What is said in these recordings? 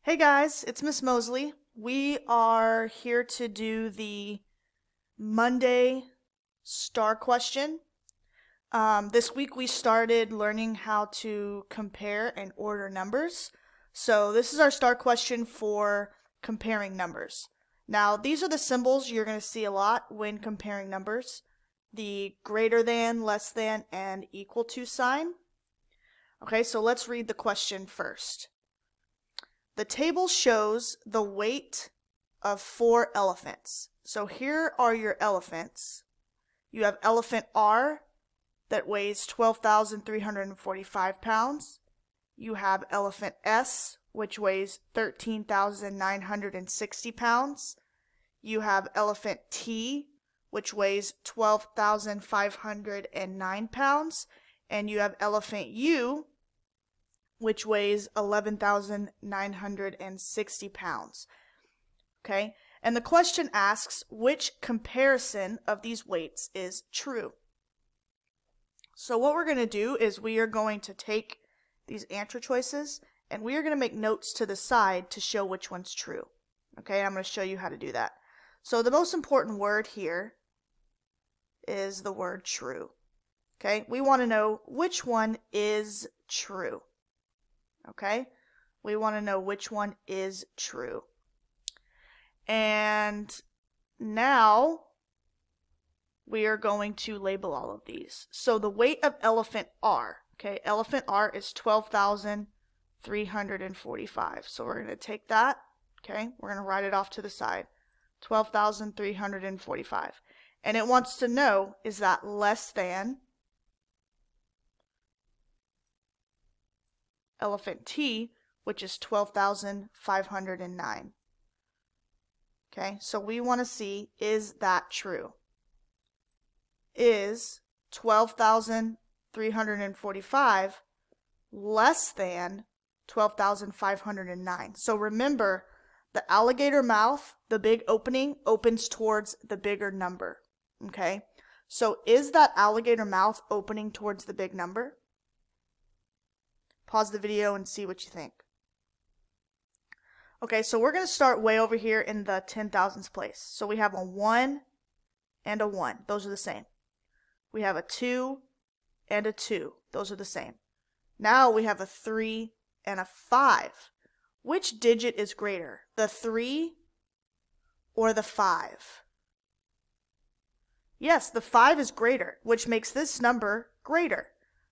Hey guys, it's Miss Mosley. We are here to do the Monday star question. This week we started learning how to compare and order numbers. So this is our star question for comparing numbers. Now these are the symbols you're going to see a lot when comparing numbers. The greater than, less than, and equal to sign. Okay, so let's read the question first. The table shows the weight of 4 elephants. So here are your elephants. You have elephant R that weighs 12,345 pounds. You have elephant S, which weighs 13,960 pounds. You have elephant T, which weighs 12,509 pounds. And you have elephant U, which weighs 11,960 pounds. Okay, and the question asks which comparison of these weights is true. So what we're going to do is we are going to take these answer choices and we are going to make notes to the side to show which one's true. Okay, I'm going to show you how to do that. So the most important word here is the word true. Okay, we want to know which one is true. Okay, we want to know which one is true. And now we are going to label all of these. So the weight of elephant R, okay, elephant R is 12,345. So we're going to take that, okay, we're going to write it off to the side. 12,345. And it wants to know, is that less than elephant T, which is 12,509. Okay, so we want to see, is that true? Is 12,345 less than 12,509? So remember, the alligator mouth, the big opening, opens towards the bigger number. Okay, so is that alligator mouth opening towards the big number? Pause the video and see what you think. Okay, so we're going to start way over here in the 10,000s place. So we have a 1 and a 1. Those are the same. We have a 2 and a 2. Those are the same. Now we have a 3 and a 5. Which digit is greater, the 3 or the 5? Yes, the 5 is greater, which makes this number greater.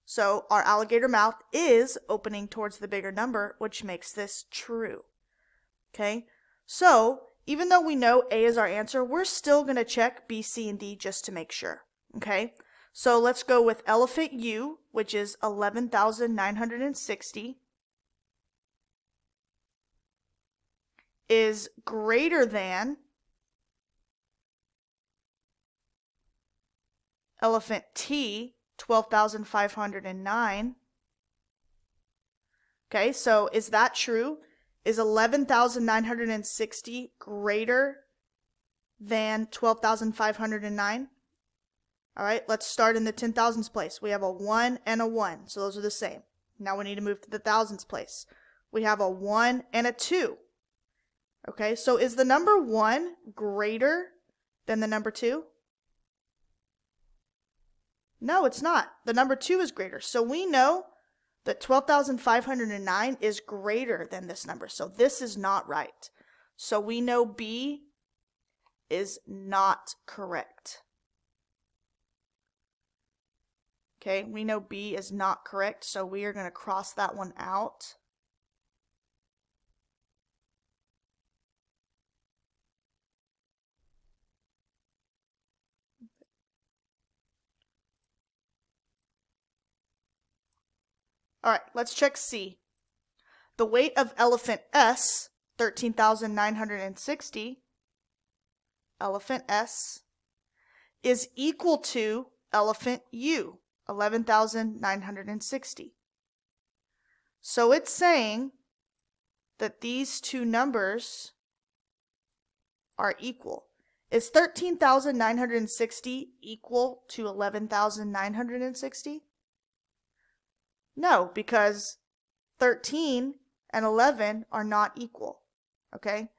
So our alligator mouth is opening towards the bigger number, which makes this true. Okay, so even though we know A is our answer, we're still going to check B, C, and D just to make sure. Okay, so let's go with elephant U, which is 11,960, is greater than elephant T, 12,509. Okay, so is that true? Is 11,960 greater than 12,509? All right, let's start in the 10,000s place. We have a 1 and a 1, so those are the same. Now we need to move to the thousands place. We have a 1 and a 2. Okay, so is the number 1 greater than the number 2? No, it's not. The number 2 is greater. So we know that 12,509 is greater than this number. So this is not right. So we know B is not correct. Okay, we know B is not correct. So we are going to cross that one out. All right, let's check C. The weight of elephant S, 13,960, elephant S, is equal to elephant U, 11,960. So it's saying that these two numbers are equal. Is 13,960 equal to 11,960? No, because 13 and 11 are not equal, okay?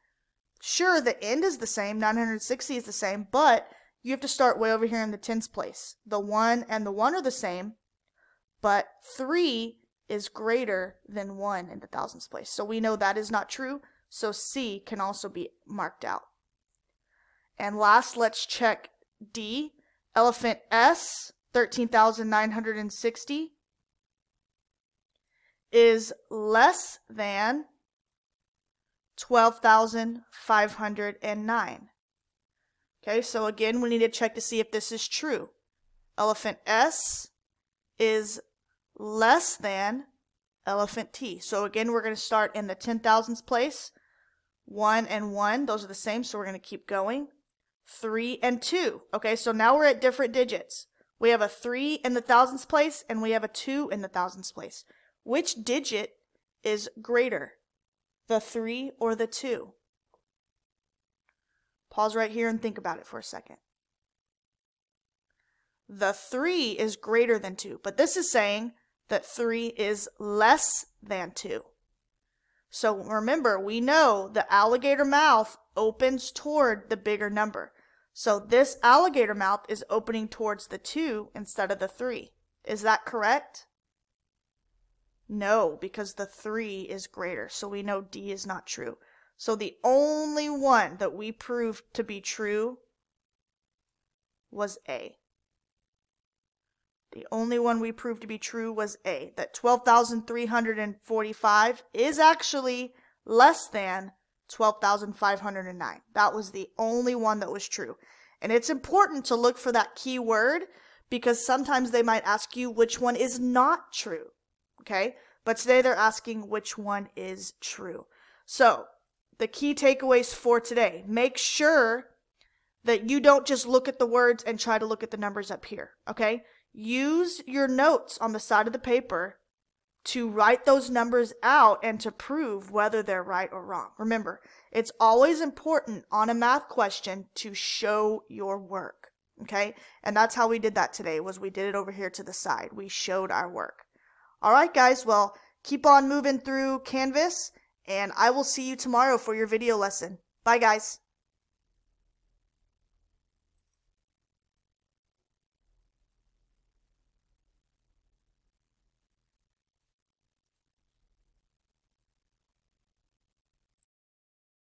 Sure, the end is the same, 960 is the same, but you have to start way over here in the tens place. The 1 and the 1 are the same, but 3 is greater than 1 in the thousands place. So we know that is not true, so C can also be marked out. And last, let's check D. Elephant S, 13,960, is less than 12,509. Okay, so again, we need to check to see if this is true. Elephant S is less than elephant T. So again, we're going to start in the 10,000s place. 1 and 1, those are the same, so we're going to keep going. 3 and 2. Okay, so now we're at different digits. We have a 3 in the thousands place, and we have a 2 in the thousands place. Which digit is greater, the 3 or the 2? Pause right here and think about it for a second. The 3 is greater than 2, but this is saying that 3 is less than 2. So remember, we know the alligator mouth opens toward the bigger number. So this alligator mouth is opening towards the 2 instead of the 3. Is that correct? No, because the 3 is greater. So we know D is not true. So the only one that we proved to be true was A. The only one we proved to be true was A, that 12,345 is actually less than 12,509. That was the only one that was true. And it's important to look for that key word because sometimes they might ask you which one is not true. Okay? But today they're asking which one is true. So, the key takeaways for today. Make sure that you don't just look at the words and try to look at the numbers up here. Okay? Use your notes on the side of the paper to write those numbers out and to prove whether they're right or wrong. Remember, it's always important on a math question to show your work. Okay? And that's how we did that today, was we did it over here to the side. We showed our work. All right, guys. Well, keep on moving through Canvas, and I will see you tomorrow for your video lesson. Bye, guys.